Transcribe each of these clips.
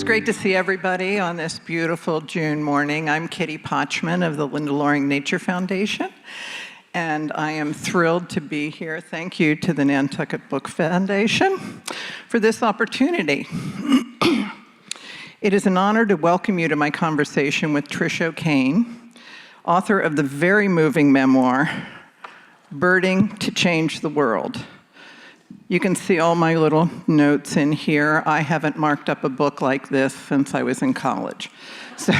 great to see everybody on this beautiful June morning. I'm Kitty Pochman of the Linda Loring Nature Foundation, and I am thrilled to be here. Thank you to the Nantucket Book Foundation for this opportunity. It is an honor to welcome you to my conversation with Trish O'Kane, author of the very moving memoir, Birding to Change the World. You can see all my little notes in here. I haven't marked up a book like this since I was in college. So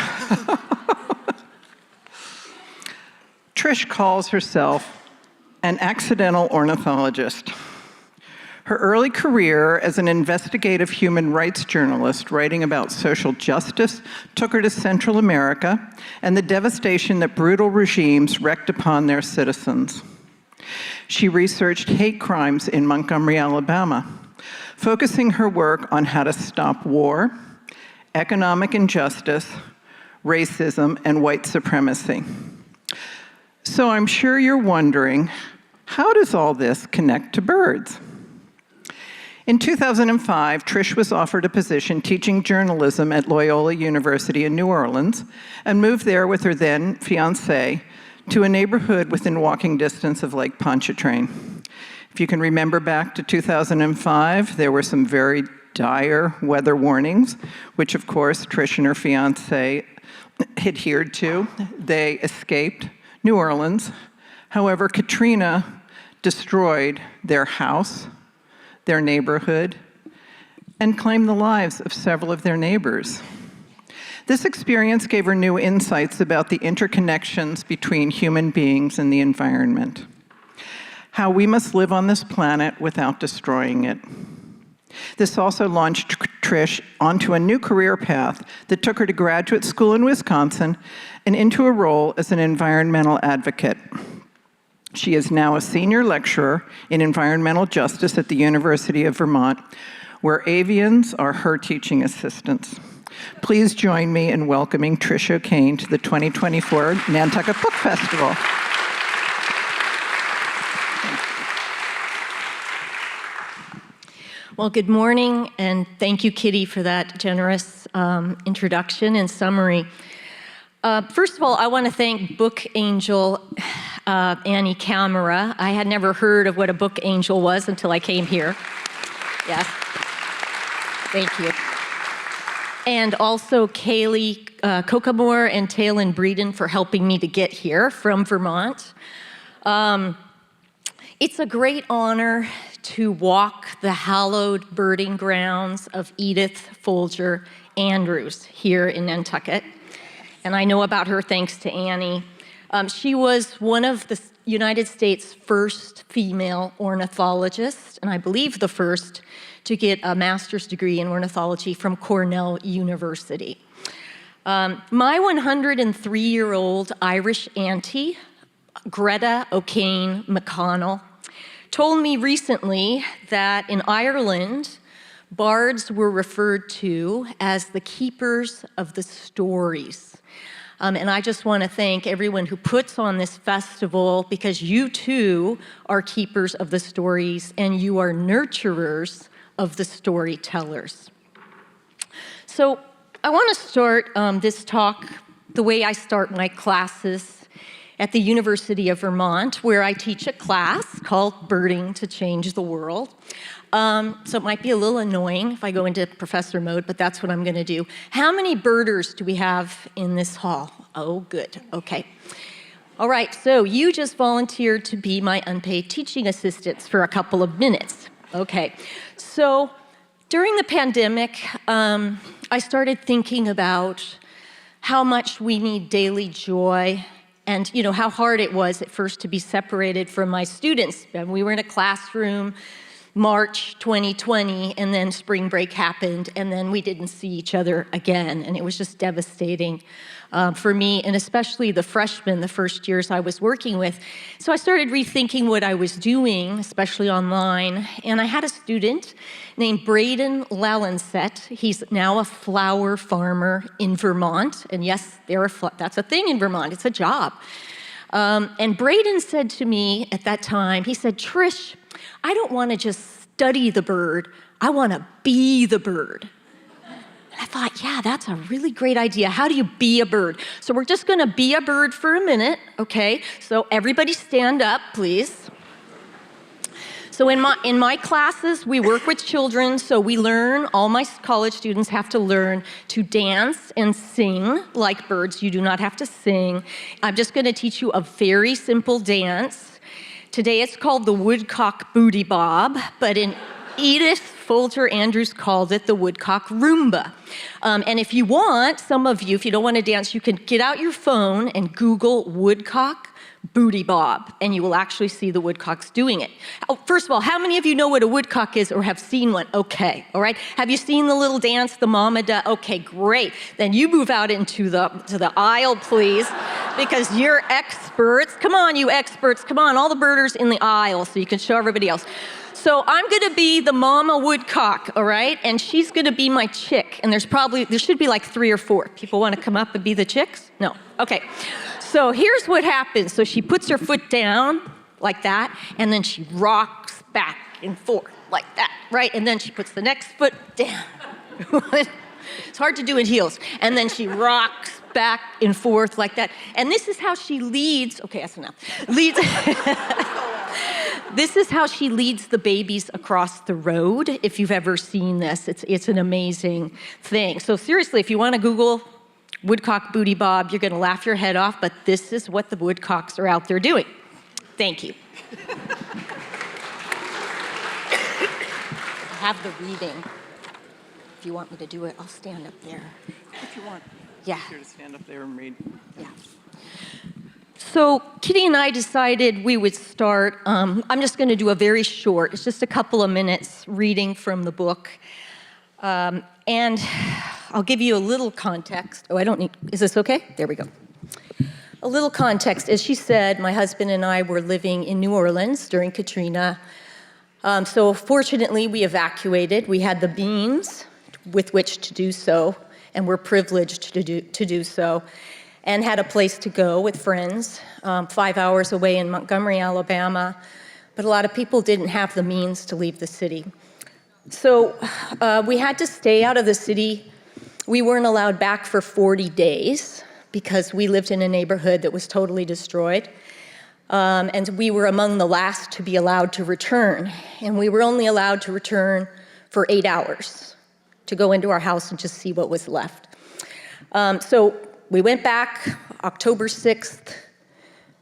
Trish calls herself an accidental ornithologist. Her early career as an investigative human rights journalist writing about social justice took her to Central America and the devastation that brutal regimes wreaked upon their citizens. She researched hate crimes in Montgomery, Alabama, focusing her work on how to stop war, economic injustice, racism, and white supremacy. So I'm sure you're wondering, how does all this connect to birds? In 2005, Trish was offered a position teaching journalism at Loyola University in New Orleans and moved there with her then fiancé to a neighborhood within walking distance of Lake Pontchartrain. If you can remember back to 2005, there were some very dire weather warnings, which of course Trish and her fiancé adhered to. They escaped New Orleans. However, Katrina destroyed their house, their neighborhood, and claimed the lives of several of their neighbors. This experience gave her new insights about the interconnections between human beings and the environment, how we must live on this planet without destroying it. This also launched Trish onto a new career path that took her to graduate school in Wisconsin and into a role as an environmental advocate. She is now a senior lecturer in environmental justice at the University of Vermont, where avians are her teaching assistants. Please join me in welcoming Trish O'Kane to the 2024 Nantucket Book Festival. Well, good morning, and thank you, Kitty, for that generous introduction and summary. First of all, I want to thank book angel Annie Camera. I had never heard of what a book angel was until I came here. Yes. Thank you. And also Kaylee Kokamore and Taylin Breeden for helping me to get here from Vermont. It's a great honor to walk the hallowed birding grounds of Edith Folger Andrews here in Nantucket. And I know about her thanks to Annie. She was one of the United States' first female ornithologists, and I believe the first to get a master's degree in ornithology from Cornell University. My 103-year-old Irish auntie, Greta O'Kane McConnell, told me recently that in Ireland, bards were referred to as the keepers of the stories. And I just want to thank everyone who puts on this festival, because you too are keepers of the stories and you are nurturers of the storytellers. So I want to start this talk the way I start my classes at the University of Vermont, where I teach a class called Birding to Change the World. So it might be a little annoying if I go into professor mode, but that's what I'm going to do. How many birders do we have in this hall? Oh, good. Okay. All right, so you just volunteered to be my unpaid teaching assistants for a couple of minutes. Okay. So during the pandemic, I started thinking about how much we need daily joy and how hard it was at first to be separated from my students. And we were in a classroom, March 2020, and then spring break happened, and then we didn't see each other again, and it was just devastating for me, and especially the freshmen, the first years I was working with. So I started rethinking what I was doing, especially online, and I had a student named Braden Lalenset. He's now a flower farmer in Vermont, and yes, that's a thing in Vermont, it's a job. And Braden said to me at that time, he said, Trish, I don't want to just study the bird, I want to be the bird. I thought, yeah, that's a really great idea. How do you be a bird? So we're just gonna be a bird for a minute, okay? So everybody stand up, please. So in my classes, we work with children, so we learn, all my college students have to learn to dance and sing like birds. You do not have to sing. I'm just gonna teach you a very simple dance. Today it's called the woodcock booty bob, but in Edith Folger Andrews called it the woodcock Roomba. And if you want, some of you, if you don't want to dance, you can get out your phone and Google woodcock booty bob, and you will actually see the woodcocks doing it. Oh, first of all, how many of you know what a woodcock is or have seen one? Okay, all right. Have you seen the little dance the mama does? Okay, great. Then you move out into the aisle, please, because you're experts. Come on, you experts. Come on, all the birders in the aisle so you can show everybody else. So I'm gonna be the mama woodcock, all right? And she's gonna be my chick. And there should be like 3 or 4. People wanna come up and be the chicks? No, okay. So here's what happens. So she puts her foot down like that, and then she rocks back and forth like that, right? And then she puts the next foot down. It's hard to do in heels. And then she rocks back and forth like that. And this is how she leads, okay, that's enough. This is how she leads the babies across the road. If you've ever seen this, it's an amazing thing. So seriously, if you want to Google woodcock booty bob, you're going to laugh your head off, but this is what the woodcocks are out there doing. Thank you. I have the reading. If you want me to do it, I'll stand up there. If you want. Yeah. Here to stand up there and read. Yeah. So Kitty and I decided we would start, I'm just going to do a very short, it's just a couple of minutes reading from the book. And I'll give you a little context. Oh, I don't need, is this okay? There we go. A little context. As she said, my husband and I were living in New Orleans during Katrina. So fortunately, we evacuated. We had the means with which to do so, and we're privileged to do so, and had a place to go with friends, 5 hours away in Montgomery, Alabama. But a lot of people didn't have the means to leave the city. So we had to stay out of the city. We weren't allowed back for 40 days because we lived in a neighborhood that was totally destroyed. And we were among the last to be allowed to return. And we were only allowed to return for 8 hours to go into our house and just see what was left. So we went back October 6th,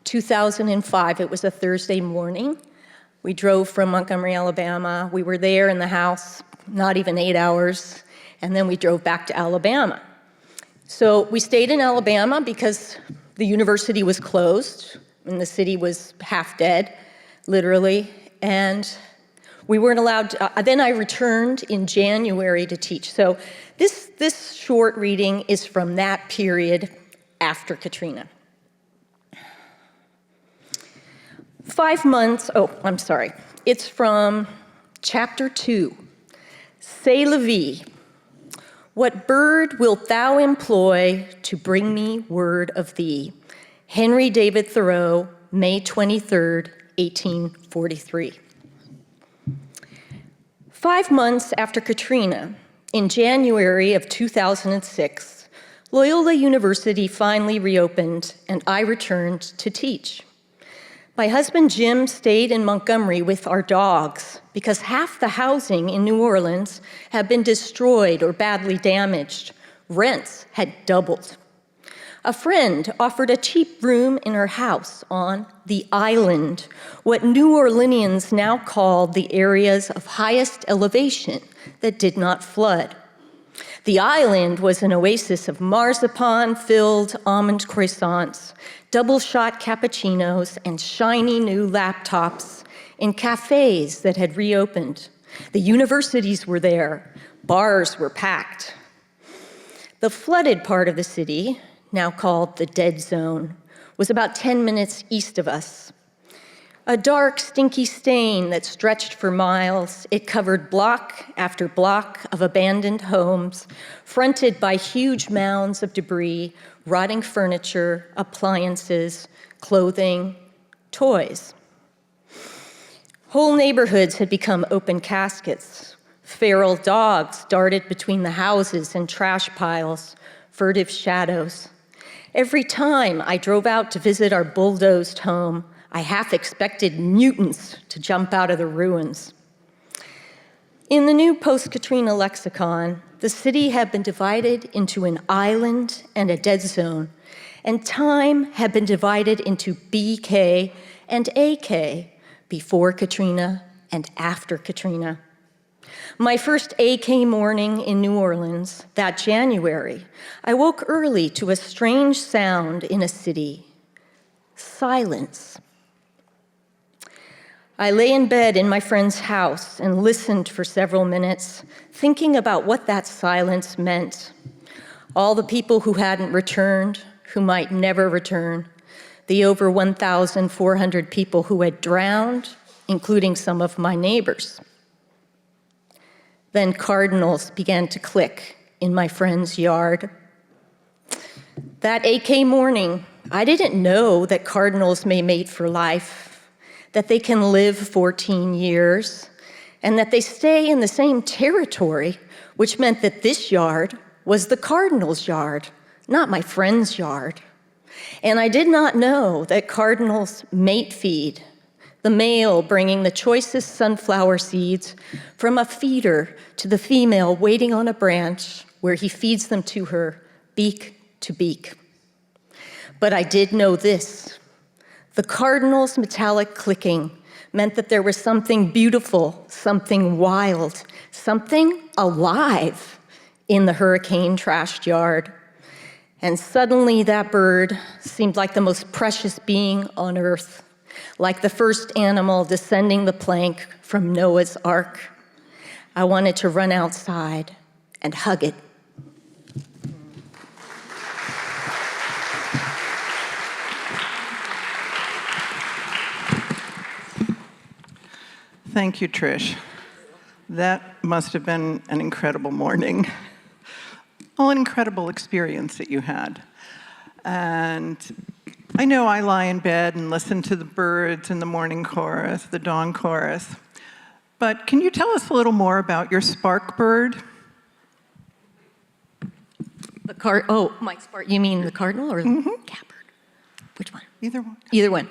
2005. It was a Thursday morning. We drove from Montgomery, Alabama. We were there in the house, not even 8 hours, and then we drove back to Alabama. So we stayed in Alabama because the university was closed and the city was half dead, literally, and we weren't allowed to, then I returned in January to teach. So this short reading is from that period after Katrina. 5 months, oh, I'm sorry. It's from chapter 2. C'est la vie. What bird wilt thou employ to bring me word of thee? Henry David Thoreau, May 23rd, 1843. 5 months after Katrina, in January of 2006, Loyola University finally reopened and I returned to teach. My husband Jim stayed in Montgomery with our dogs because half the housing in New Orleans had been destroyed or badly damaged. Rents had doubled. A friend offered a cheap room in her house on the island, what New Orleanians now call the areas of highest elevation that did not flood. The island was an oasis of marzipan-filled almond croissants, double-shot cappuccinos, and shiny new laptops in cafes that had reopened. The universities were there. Bars were packed. The flooded part of the city, now called the Dead Zone, was about 10 minutes east of us. A dark, stinky stain that stretched for miles. It covered block after block of abandoned homes, fronted by huge mounds of debris, rotting furniture, appliances, clothing, toys. Whole neighborhoods had become open caskets, Feral dogs darted between the houses and trash piles, furtive shadows. Every time I drove out to visit our bulldozed home, I half expected mutants to jump out of the ruins. In the new post-Katrina lexicon, the city had been divided into an island and a dead zone, and time had been divided into BK and AK, before Katrina and after Katrina. My first AK morning in New Orleans, that January, I woke early to a strange sound in a city: silence. I lay in bed in my friend's house and listened for several minutes, thinking about what that silence meant. All the people who hadn't returned, who might never return, the over 1,400 people who had drowned, including some of my neighbors. Then cardinals began to click in my friend's yard. That AK morning, I didn't know that cardinals may mate for life, that they can live 14 years, and that they stay in the same territory, which meant that this yard was the cardinal's yard, not my friend's yard. And I did not know that cardinals mate feed, the male bringing the choicest sunflower seeds from a feeder to the female waiting on a branch where he feeds them to her, beak to beak. But I did know this: the cardinal's metallic clicking meant that there was something beautiful, something wild, something alive in the hurricane-trashed yard. And suddenly that bird seemed like the most precious being on earth, like the first animal descending the plank from Noah's Ark. I wanted to run outside and hug it. Thank you, Trish. That must have been an incredible morning. Well, an incredible experience that you had. And I know I lie in bed and listen to the birds in the morning chorus, the dawn chorus. But can you tell us a little more about your spark bird? My spark, you mean the cardinal or the catbird? Which one? Either one. Either one.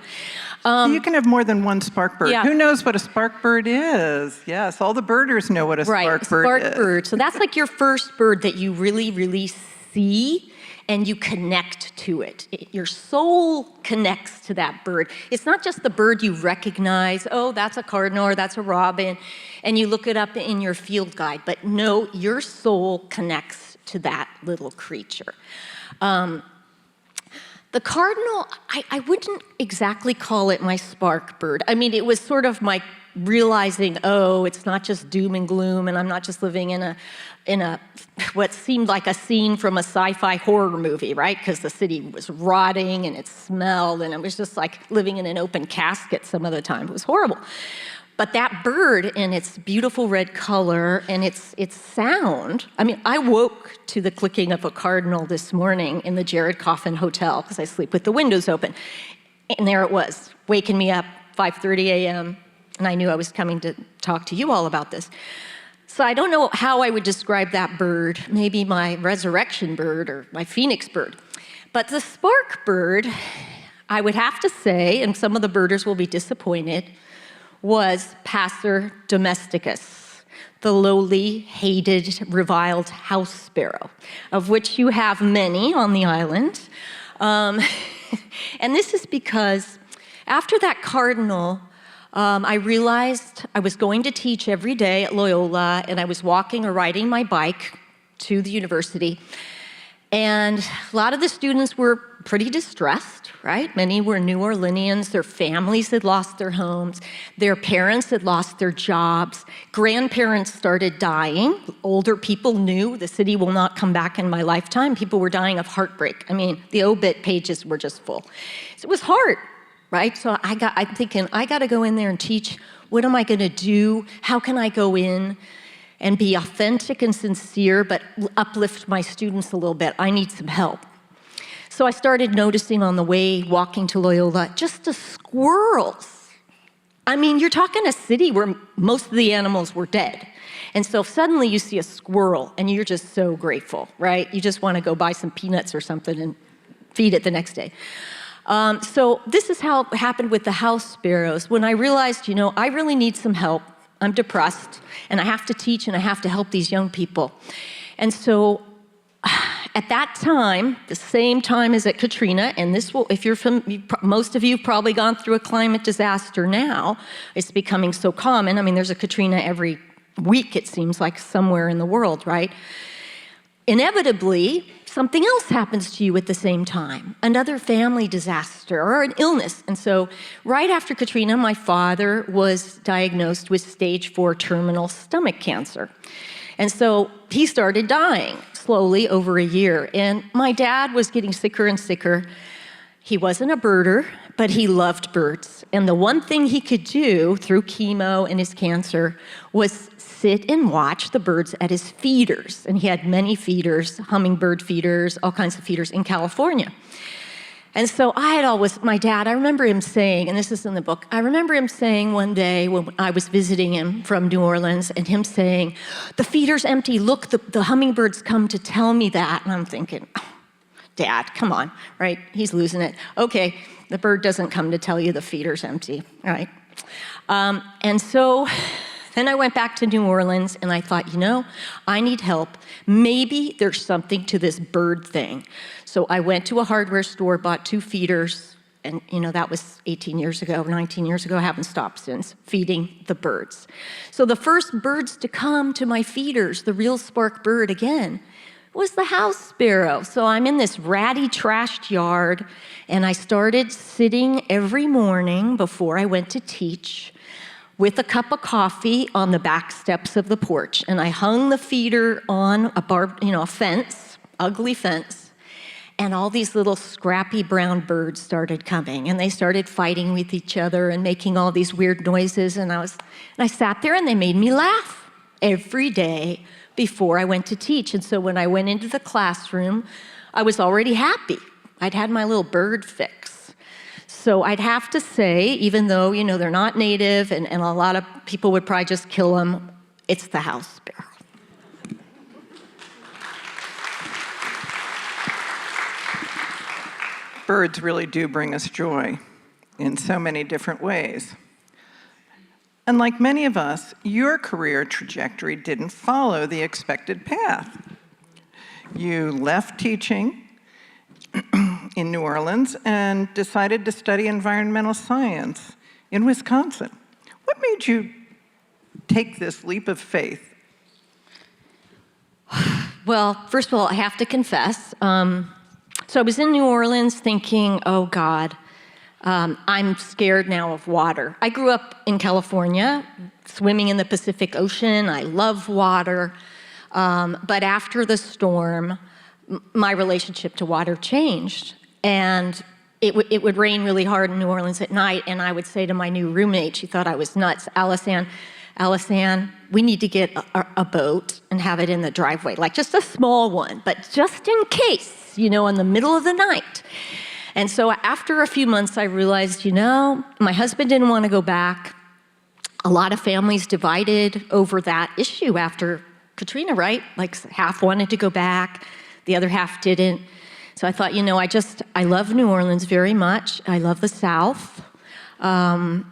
You can have more than one spark bird. Yeah. Who knows what a spark bird is? Yes, all the birders know what a spark bird is. Spark bird. So that's like your first bird that you really, really see and you connect to it. Your soul connects to that bird. It's not just the bird you recognize, oh, that's a cardinal or that's a robin, and you look it up in your field guide. But no, your soul connects to that little creature. The cardinal, I wouldn't exactly call it my spark bird. I mean, it was sort of my realizing, oh, it's not just doom and gloom, and I'm not just living in a what seemed like a scene from a sci-fi horror movie, right? Because the city was rotting and it smelled, and it was just like living in an open casket some of the time. It was horrible. But that bird and its beautiful red color and its sound, I mean, I woke to the clicking of a cardinal this morning in the Jared Coffin Hotel, because I sleep with the windows open. And there it was, waking me up 5:30 a.m., and I knew I was coming to talk to you all about this. So I don't know how I would describe that bird, maybe my resurrection bird or my phoenix bird. But the spark bird, I would have to say, and some of the birders will be disappointed, was Passer domesticus, the lowly, hated, reviled house sparrow, of which you have many on the island. And this is because after that cardinal, I realized I was going to teach every day at Loyola, and I was walking or riding my bike to the university. And a lot of the students were pretty distressed, right? Many were New Orleanians. Their families had lost their homes. Their parents had lost their jobs. Grandparents started dying. Older people knew the city will not come back in my lifetime. People were dying of heartbreak. I mean, the obit pages were just full. So it was hard, right? So I'm thinking, I got to go in there and teach. What am I going to do? How can I go in and be authentic and sincere, but uplift my students a little bit? I need some help. So I started noticing on the way walking to Loyola, just the squirrels I mean, you're talking a city where most of the animals were dead. And so suddenly you see a squirrel and you're just so grateful, right? You just want to go buy some peanuts or something and feed it the next day. So this is how it happened with the house sparrows. When I realized, I really need some help. I'm depressed and I have to teach and I have to help these young people. And so at that time, the same time as at Katrina, and this will, if you're from, most of you have probably gone through a climate disaster now. It's becoming so common. I mean, there's a Katrina every week, it seems like, somewhere in the world, right? Inevitably, something else happens to you at the same time, another family disaster or an illness. And so right after Katrina, my father was diagnosed with stage 4 terminal stomach cancer. And so he started dying slowly over a year. And my dad was getting sicker and sicker. He wasn't a birder, but he loved birds. And the one thing he could do through chemo and his cancer was sit and watch the birds at his feeders. And he had many feeders, hummingbird feeders, all kinds of feeders in California. And so my dad, I remember him saying, and this is in the book, I remember him saying one day when I was visiting him from New Orleans, and him saying, "The feeder's empty, look, the hummingbirds come to tell me that." And I'm thinking, oh, Dad, come on, right? He's losing it. Okay, the bird doesn't come to tell you the feeder's empty, right? And so then I went back to New Orleans and I thought, I need help. Maybe there's something to this bird thing. So I went to a hardware store, bought 2 feeders, and that was 18 years ago, 19 years ago. I haven't stopped since, feeding the birds. So the first birds to come to my feeders, the real spark bird again, was the house sparrow. So I'm in this ratty, trashed yard, and I started sitting every morning before I went to teach with a cup of coffee on the back steps of the porch. And I hung the feeder on a fence, ugly fence, and all these little scrappy brown birds started coming, and they started fighting with each other and making all these weird noises. And I sat there and they made me laugh every day before I went to teach. And so when I went into the classroom, I was already happy. I'd had my little bird fix. So I'd have to say, even though, they're not native and a lot of people would probably just kill them, it's the house sparrow. Birds really do bring us joy in so many different ways. And like many of us, your career trajectory didn't follow the expected path. You left teaching in New Orleans and decided to study environmental science in Wisconsin. What made you take this leap of faith? Well, first of all, I have to confess. So I was in New Orleans thinking, oh God, I'm scared now of water. I grew up in California, swimming in the Pacific Ocean. I love water. But after the storm, my relationship to water changed. And it would rain really hard in New Orleans at night, and I would say to my new roommate, she thought I was nuts, Alice-Ann, we need to get a boat and have it in the driveway, like just a small one, but just in case, in the middle of the night. And so after a few months, I realized, my husband didn't want to go back. A lot of families divided over that issue after Katrina, right? Like half wanted to go back, the other half didn't. So I thought, I love New Orleans very much. I love the South. And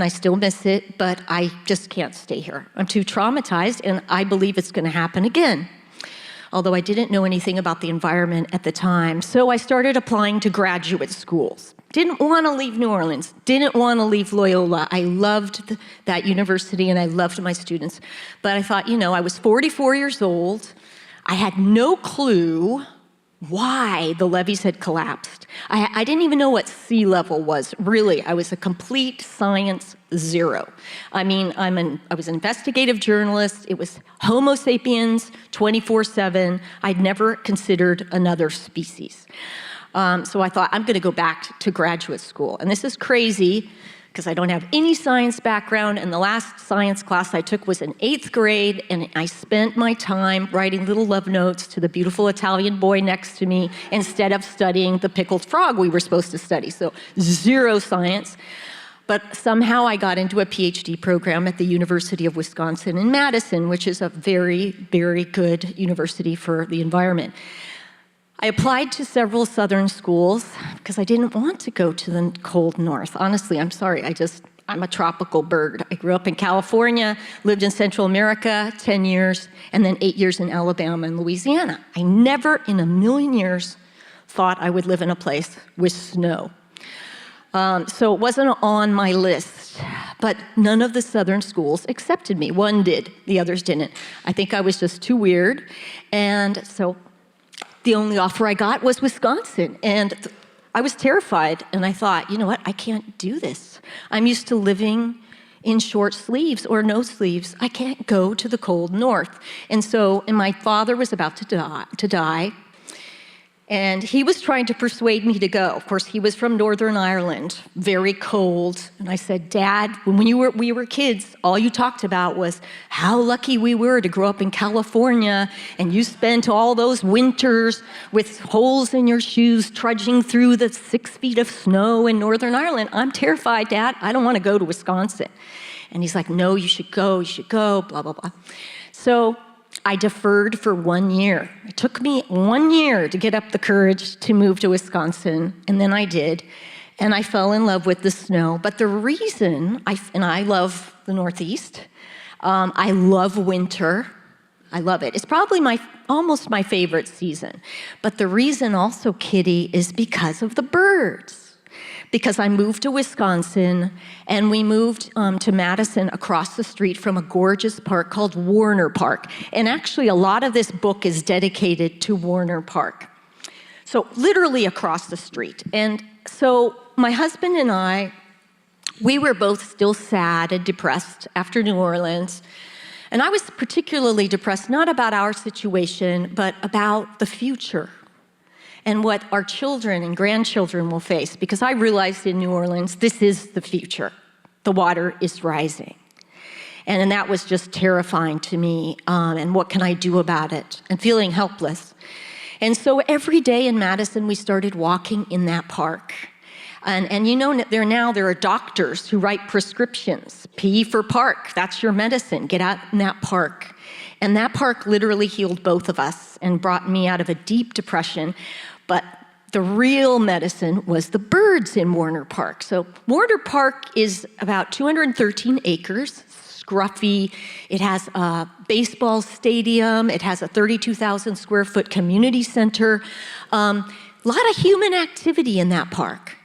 I still miss it, but I just can't stay here. I'm too traumatized, and I believe it's going to happen again. Although I didn't know anything about the environment at the time. So I started applying to graduate schools. Didn't want to leave New Orleans. Didn't want to leave Loyola. I loved that university, and I loved my students. But I thought, I was 44 years old. I had no clue why the levees had collapsed. I didn't even know what sea level was, really. I was a complete science zero. I was an investigative journalist. It was Homo sapiens 24/7. I'd never considered another species. So I thought, I'm going to go back to graduate school. And this is crazy, because I don't have any science background, and the last science class I took was in 8th grade, and I spent my time writing little love notes to the beautiful Italian boy next to me instead of studying the pickled frog we were supposed to study, so zero science. But somehow I got into a PhD program at the University of Wisconsin in Madison, which is a very, very good university for the environment. I applied to several southern schools because I didn't want to go to the cold north. Honestly, I'm sorry, I'm a tropical bird. I grew up in California, lived in Central America 10 years, and then 8 years in Alabama and Louisiana. I never in a million years thought I would live in a place with snow. So it wasn't on my list, but none of the southern schools accepted me. One did, the others didn't. I think I was just too weird, and so the only offer I got was Wisconsin, and I was terrified, and I thought, you know what, I can't do this. I'm used to living in short sleeves or no sleeves. I can't go to the cold north. And my father was about to die, and he was trying to persuade me to go. Of course, he was from Northern Ireland, very cold. And I said, Dad, when we were kids, all you talked about was how lucky we were to grow up in California, and you spent all those winters with holes in your shoes trudging through the 6 feet of snow in Northern Ireland. I'm terrified, Dad. I don't want to go to Wisconsin. And he's like, no, you should go, blah, blah, blah. So I deferred for 1 year. It took me 1 year to get up the courage to move to Wisconsin, and then I did, and I fell in love with the snow. But the reason, I love the Northeast, I love winter, I love it. It's probably almost my favorite season. But the reason also, Kitty, is because of the birds. Because I moved to Wisconsin, and we moved to Madison across the street from a gorgeous park called Warner Park. And actually, a lot of this book is dedicated to Warner Park. So literally across the street. And so my husband and I, we were both still sad and depressed after New Orleans. And I was particularly depressed, not about our situation, but about the future and what our children and grandchildren will face, because I realized in New Orleans, this is the future. The water is rising. And that was just terrifying to me, and what can I do about it? And feeling helpless. And so every day in Madison, we started walking in that park. And you know, there are doctors who write prescriptions. P for park, that's your medicine. Get out in that park. And that park literally healed both of us and brought me out of a deep depression. But the real medicine was the birds in Warner Park. So Warner Park is about 213 acres, scruffy. It has a baseball stadium. It has a 32,000 square foot community center. A lot of human activity in that park.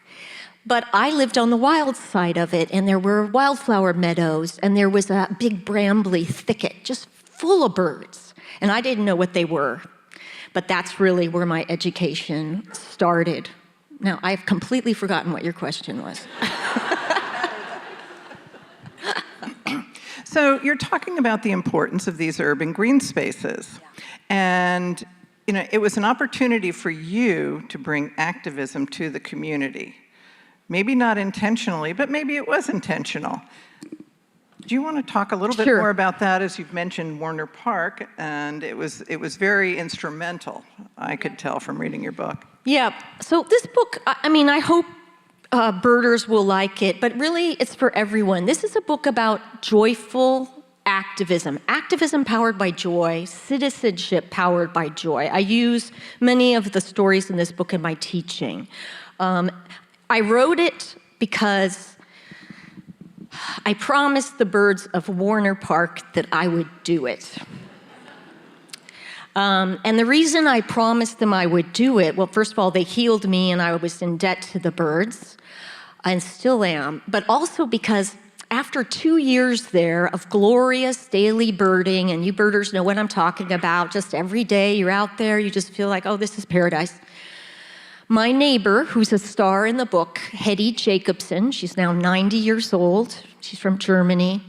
But I lived on the wild side of it, and there were wildflower meadows, and there was a big brambly thicket just full of birds. And I didn't know what they were. But that's really where my education started. Now, I've completely forgotten what your question was. So you're talking about the importance of these urban green spaces. Yeah. And you know, it was an opportunity for you to bring activism to the community. Maybe not intentionally, but maybe it was intentional. Do you want to talk a little bit more about that? As you've mentioned Warner Park, and it was very instrumental, I could tell from reading your book. Yeah, so this book, I mean, I hope birders will like it, but really it's for everyone. This is a book about joyful activism powered by joy, citizenship powered by joy. I use many of the stories in this book in my teaching. I wrote it because I promised the birds of Warner Park that I would do it. And the reason I promised them I would do it, well, first of all, they healed me and I was in debt to the birds, and still am, but also because after 2 years there of glorious daily birding, and you birders know what I'm talking about, just every day you're out there, you just feel like, oh, this is paradise. My neighbor, who's a star in the book, Hetty Jacobson, she's now 90 years old. She's from Germany.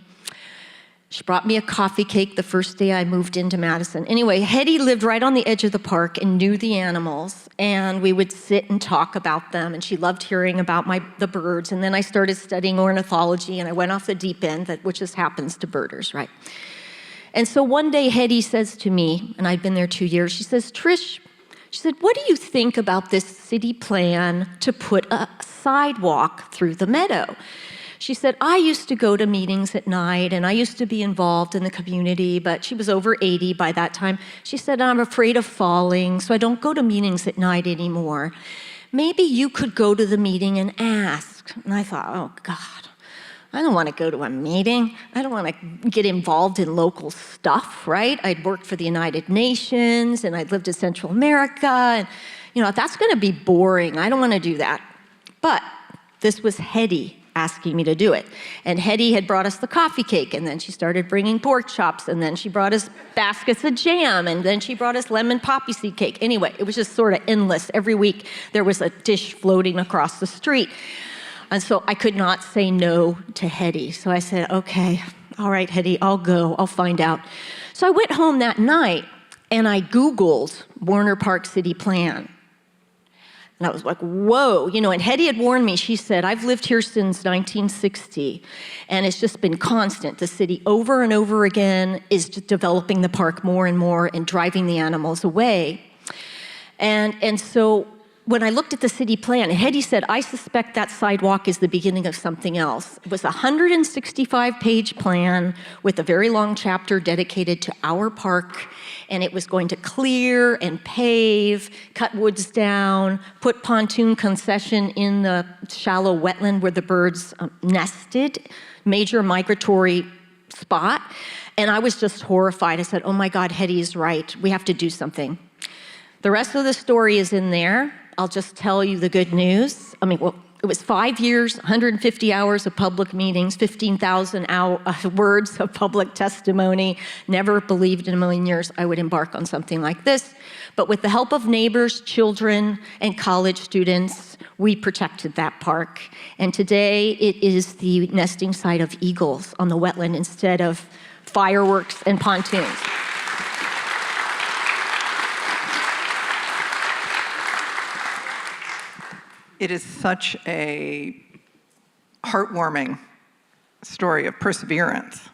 She brought me a coffee cake the first day I moved into Madison. Anyway, Hetty lived right on the edge of the park and knew the animals, and we would sit and talk about them, and she loved hearing about the birds. And then I started studying ornithology, and I went off the deep end, which just happens to birders, right? And so one day Hetty says to me, and I'd been there 2 years, she says, Trish, she said, what do you think about this city plan to put a sidewalk through the meadow? She said, I used to go to meetings at night, and I used to be involved in the community, but she was over 80 by that time. She said, I'm afraid of falling, so I don't go to meetings at night anymore. Maybe you could go to the meeting and ask. And I thought, oh, God, I don't want to go to a meeting. I don't want to get involved in local stuff, right? I'd worked for the United Nations, and I'd lived in Central America, and that's going to be boring. I don't want to do that. But this was Hetty asking me to do it. And Hetty had brought us the coffee cake, and then she started bringing pork chops, and then she brought us baskets of jam, and then she brought us lemon poppy seed cake. Anyway, it was just sort of endless. Every week there was a dish floating across the street. And so I could not say no to Hetty. So I said, okay, all right, Hetty, I'll go. I'll find out. So I went home that night, and I Googled Warner Park City Plan. And I was like, whoa, and Hetty had warned me. She said, I've lived here since 1960, and it's just been constant. The city over and over again is just developing the park more and more and driving the animals away. And so when I looked at the city plan, Hetty said, I suspect that sidewalk is the beginning of something else. It was a 165-page plan with a very long chapter dedicated to our park, and it was going to clear and pave, cut woods down, put pontoon concession in the shallow wetland where the birds nested, major migratory spot. And I was just horrified. I said, oh my God, Hetty's right. We have to do something. The rest of the story is in there. I'll just tell you the good news. It was 5 years, 150 hours of public meetings, 15,000 words of public testimony. Never believed in a million years I would embark on something like this. But with the help of neighbors, children, and college students, we protected that park. And today it is the nesting site of eagles on the wetland instead of fireworks and pontoons. It is such a heartwarming story of perseverance,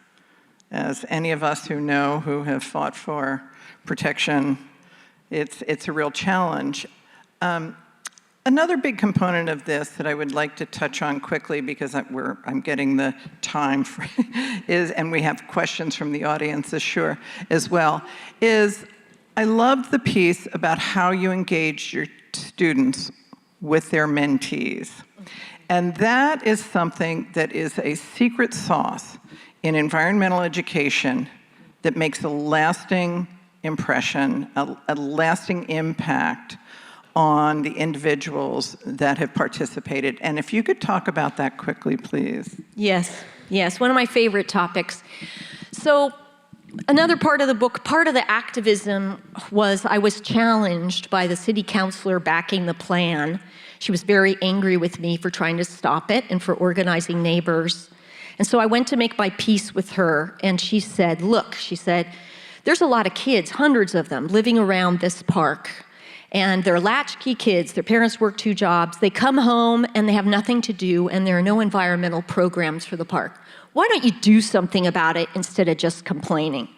as any of us who have fought for protection, it's a real challenge. Another big component of this that I would like to touch on quickly, because I'm getting the time for and we have questions from the audience as well, is I loved the piece about how you engaged your students with their mentees. And that is something that is a secret sauce in environmental education that makes a lasting impression, a lasting impact on the individuals that have participated. And if you could talk about that quickly, please. Yes, one of my favorite topics. So another part of the book, part of the activism was I was challenged by the city councilor backing the plan. She was very angry with me for trying to stop it and for organizing neighbors. And so I went to make my peace with her, and she said, look, there's a lot of kids, hundreds of them, living around this park. And they're latchkey kids, their parents work 2 jobs, they come home and they have nothing to do, and there are no environmental programs for the park. Why don't you do something about it instead of just complaining?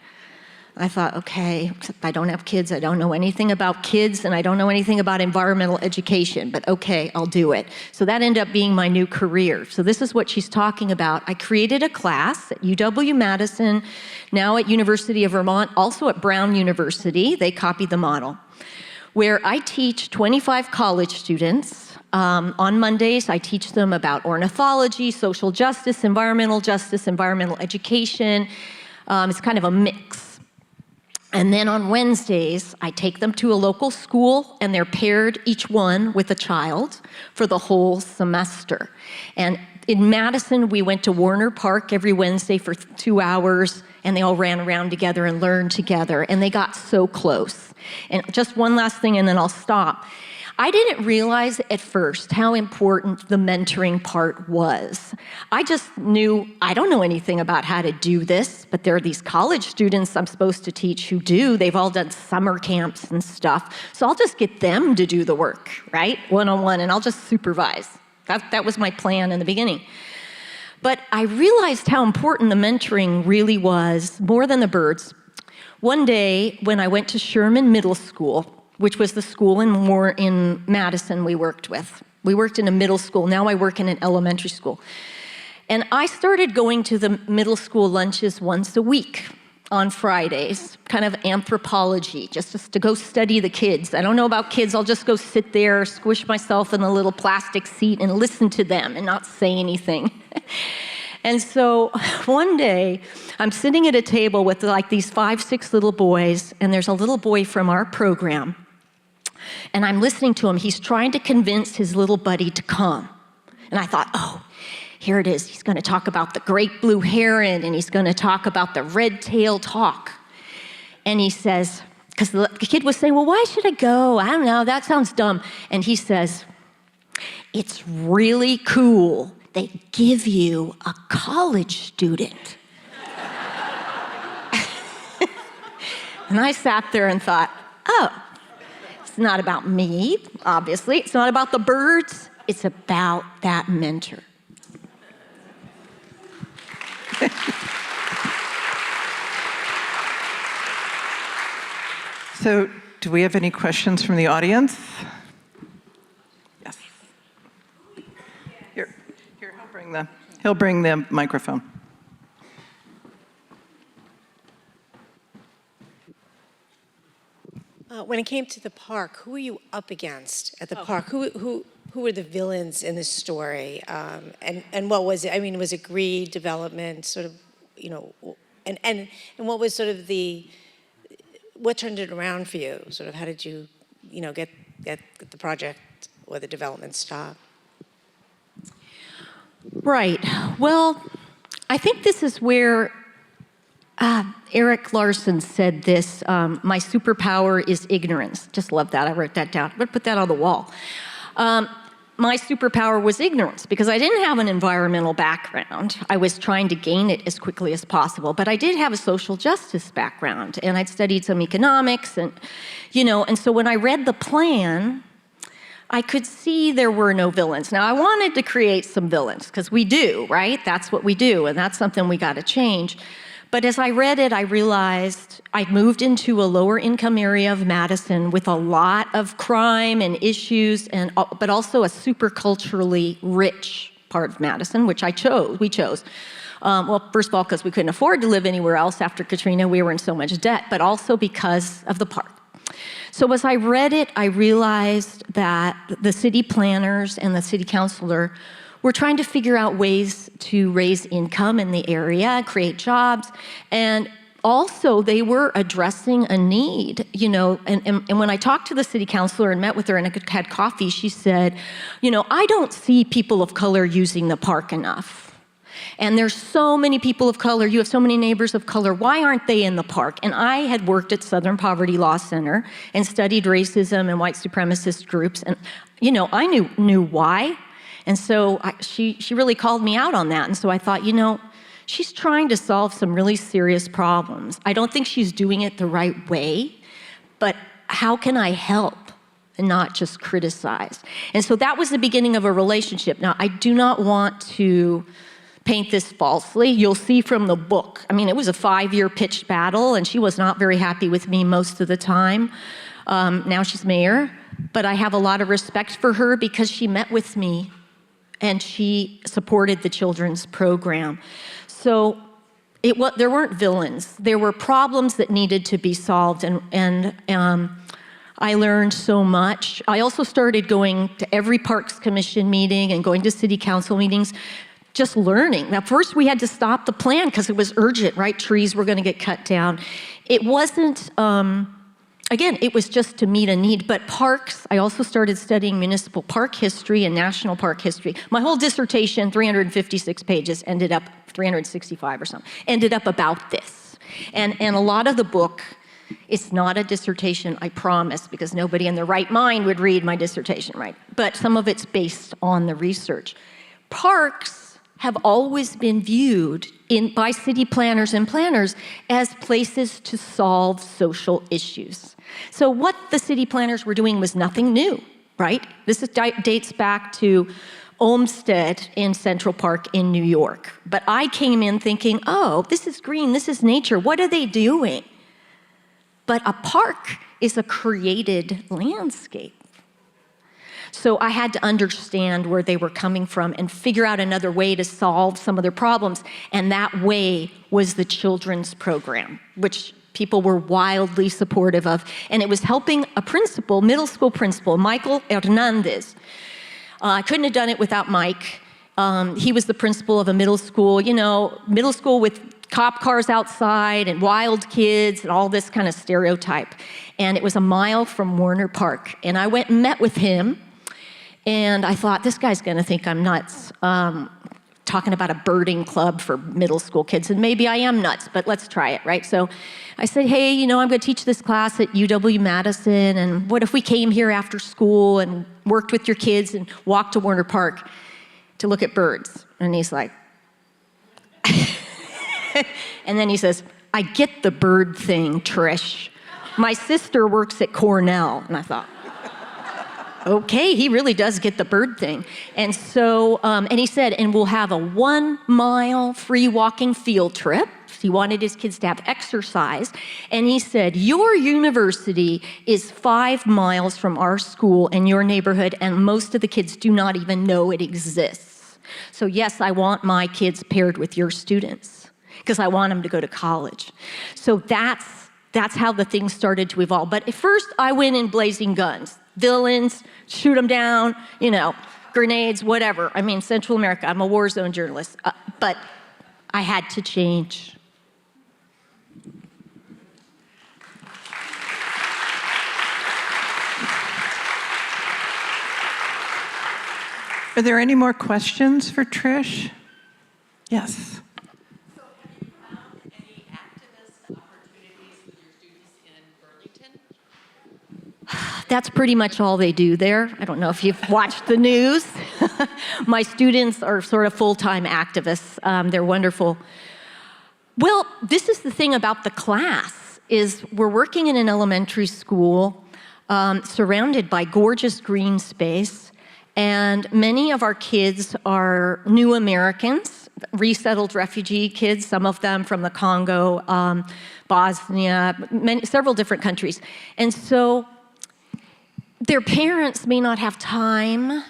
I thought, okay, I don't have kids, I don't know anything about kids, and I don't know anything about environmental education, but okay, I'll do it. So that ended up being my new career. So this is what she's talking about. I created a class at UW-Madison, now at University of Vermont, also at Brown University, they copied the model, where I teach 25 college students. On Mondays, I teach them about ornithology, social justice, environmental education. It's kind of a mix. And then on Wednesdays, I take them to a local school, and they're paired, each one, with a child for the whole semester. And in Madison, we went to Warner Park every Wednesday for 2 hours, and they all ran around together and learned together, and they got so close. And just one last thing, and then I'll stop. I didn't realize at first how important the mentoring part was. I just knew, I don't know anything about how to do this, but there are these college students I'm supposed to teach who do. They've all done summer camps and stuff. So I'll just get them to do the work, right? One-on-one, and I'll just supervise. That was my plan in the beginning. But I realized how important the mentoring really was, more than the birds. One day, when I went to Sherman Middle School, which was the school in Madison we worked with. We worked in a middle school. Now I work in an elementary school. And I started going to the middle school lunches once a week on Fridays, kind of anthropology, just to go study the kids. I don't know about kids, I'll just go sit there, squish myself in the little plastic seat and listen to them and not say anything. And so one day, I'm sitting at a table with like these 5, 6 little boys, and there's a little boy from our program, and I'm listening to him. He's trying to convince his little buddy to come. And I thought, oh, here it is. He's going to talk about the great blue heron, and he's going to talk about the red-tailed hawk. And he says, because the kid was saying, well, why should I go? I don't know, that sounds dumb. And he says, it's really cool. They give you a college student. And I sat there and thought, oh, it's not about me, obviously. It's not about the birds. It's about that mentor. So, do we have any questions from the audience? Yes. Here, he'll bring the microphone. When it came to the park, who were you up against at the park? Who were the villains in this story? And what was it? I mean, was it greed, development, sort of, you know, and what was sort of what turned it around for you? Sort of, how did you, you know, get the project or the development stopped? Right. Well, I think this is where Eric Larson said this, my superpower is ignorance. Just love that. I wrote that down. I'm going to put that on the wall. My superpower was ignorance because I didn't have an environmental background. I was trying to gain it as quickly as possible, but I did have a social justice background, and I'd studied some economics, and, you know, and so when I read the plan, I could see there were no villains. Now, I wanted to create some villains, because we do, right? That's what we do, and that's something we got to change. But as I read it, I realized I'd moved into a lower income area of Madison with a lot of crime and issues, but also a super culturally rich part of Madison, which we chose. Well, first of all, because we couldn't afford to live anywhere else after Katrina. We were in so much debt, but also because of the park. So as I read it, I realized that the city planners and the city councilor were trying to figure out ways to raise income in the area, create jobs, and also they were addressing a need, you know, and when I talked to the city councilor and met with her and I had coffee, she said, you know, I don't see people of color using the park enough. And there's so many people of color, you have so many neighbors of color, why aren't they in the park? And I had worked at Southern Poverty Law Center and studied racism and white supremacist groups, and, you know, I knew why. And so she really called me out on that. And so I thought, you know, she's trying to solve some really serious problems. I don't think she's doing it the right way, but how can I help and not just criticize? And so that was the beginning of a relationship. Now, I do not want to paint this falsely. You'll see from the book. I mean, it was a 5-year pitched battle, and she was not very happy with me most of the time. Now she's mayor, but I have a lot of respect for her because she met with me and she supported the children's program. So there weren't villains. There were problems that needed to be solved, and I learned so much. I also started going to every Parks Commission meeting and going to city council meetings, just learning. Now, first we had to stop the plan because it was urgent, right? Trees were going to get cut down. It wasn't, again, it was just to meet a need. But parks, I also started studying municipal park history and national park history. My whole dissertation, 356 pages, ended up 365 or something, ended up about this. And a lot of the book, it's not a dissertation, I promise, because nobody in their right mind would read my dissertation, right? But some of it's based on the research. Parks have always been viewed by city planners and planners as places to solve social issues. So what the city planners were doing was nothing new, right? This dates back to Olmsted in Central Park in New York. But I came in thinking, oh, this is green, this is nature, what are they doing? But a park is a created landscape. So I had to understand where they were coming from and figure out another way to solve some of their problems. And that way was the children's program, which people were wildly supportive of. And it was helping a principal, middle school principal, Michael Hernandez. I couldn't have done it without Mike. He was the principal of a middle school, middle school with cop cars outside and wild kids and all this kind of stereotype. And it was a mile from Warner Park. And I went and met with him. And I thought, this guy's going to think I'm nuts, talking about a birding club for middle school kids. And maybe I am nuts, but let's try it, right? So I said, hey, I'm going to teach this class at UW-Madison. And what if we came here after school and worked with your kids and walked to Warner Park to look at birds? And he's like, and then he says, I get the bird thing, Trish. My sister works at Cornell. And I thought, okay, he really does get the bird thing. And so, and he said, and we'll have a 1-mile free walking field trip. He wanted his kids to have exercise. And he said, your university is 5 miles from our school and your neighborhood, and most of the kids do not even know it exists. So yes, I want my kids paired with your students, because I want them to go to college. So that's how the thing started to evolve. But at first, I went in blazing guns. Villains, shoot them down, grenades, whatever. I mean, Central America, I'm a war zone journalist. But I had to change. Are there any more questions for Trish? Yes. That's pretty much all they do there. I don't know if you've watched the news. My students are sort of full-time activists. They're wonderful. Well, this is the thing about the class, is we're working in an elementary school surrounded by gorgeous green space, and many of our kids are new Americans, resettled refugee kids, some of them from the Congo, Bosnia, several different countries. And so their parents may not have time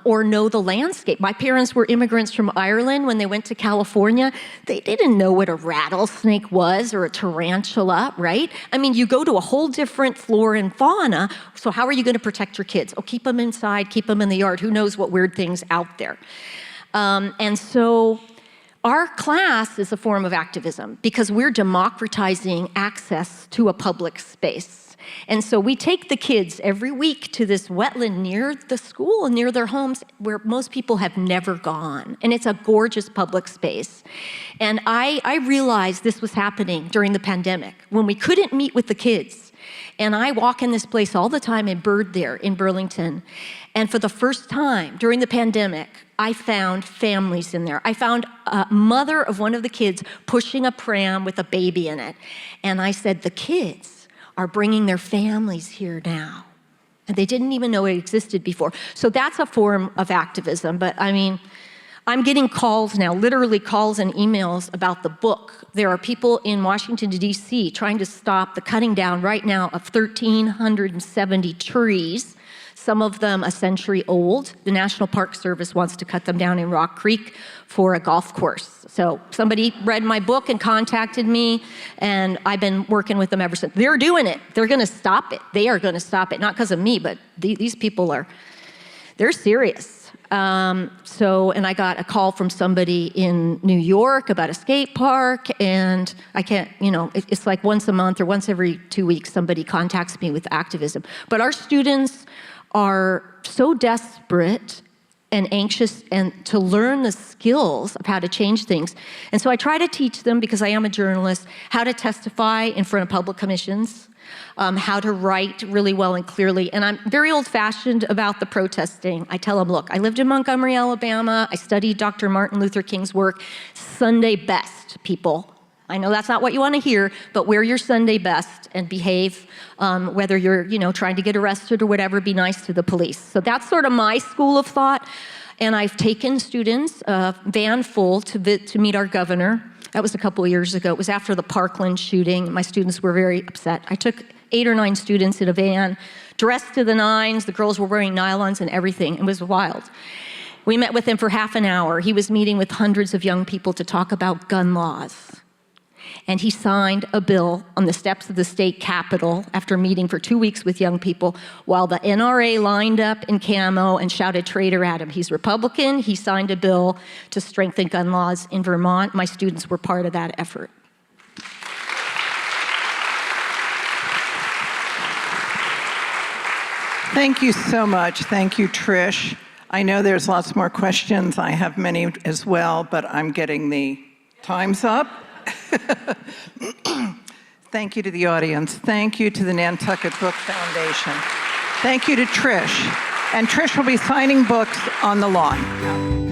or know the landscape. My parents were immigrants from Ireland. When they went to California, they didn't know what a rattlesnake was or a tarantula, right? I mean, you go to a whole different flora and fauna, so how are you going to protect your kids? Oh, keep them inside, keep them in the yard. Who knows what weird things out there? And so our class is a form of activism because we're democratizing access to a public space. And so we take the kids every week to this wetland near the school and near their homes where most people have never gone. And it's a gorgeous public space. And I realized this was happening during the pandemic when we couldn't meet with the kids. And I walk in this place all the time and bird there in Burlington. And for the first time during the pandemic, I found families in there. I found a mother of one of the kids pushing a pram with a baby in it. And I said, the kids are bringing their families here now. And they didn't even know it existed before. So that's a form of activism. But I mean, I'm getting calls now, literally calls and emails about the book. There are people in Washington, D.C. trying to stop the cutting down right now of 1,370 trees, some of them a century old. The National Park Service wants to cut them down in Rock Creek for a golf course. So somebody read my book and contacted me, and I've been working with them ever since. They're doing it. They're going to stop it. They are going to stop it, not because of me, but these people they're serious. And I got a call from somebody in New York about a skate park, and I can't, it's like once a month or once every 2 weeks, somebody contacts me with activism. But our students are so desperate and anxious and to learn the skills of how to change things. And so I try to teach them, because I am a journalist, how to testify in front of public commissions, how to write really well and clearly. And I'm very old-fashioned about the protesting. I tell them, look, I lived in Montgomery, Alabama. I studied Dr. Martin Luther King's work. Sunday best, people. I know that's not what you want to hear, but wear your Sunday best and behave, whether you're, trying to get arrested or whatever, be nice to the police. So that's sort of my school of thought. And I've taken students, van full, to meet our governor. That was a couple of years ago. It was after the Parkland shooting. My students were very upset. I took 8 or 9 students in a van, dressed to the nines. The girls were wearing nylons and everything. It was wild. We met with him for half an hour. He was meeting with hundreds of young people to talk about gun laws. And he signed a bill on the steps of the state capitol after meeting for 2 weeks with young people while the NRA lined up in camo and shouted traitor at him. He's Republican. He signed a bill to strengthen gun laws in Vermont. My students were part of that effort. Thank you so much. Thank you, Trish. I know there's lots more questions. I have many as well, but I'm getting the time's up. Thank you to the audience. Thank you to the Nantucket Book Foundation. Thank you to Trish. And Trish will be signing books on the lawn.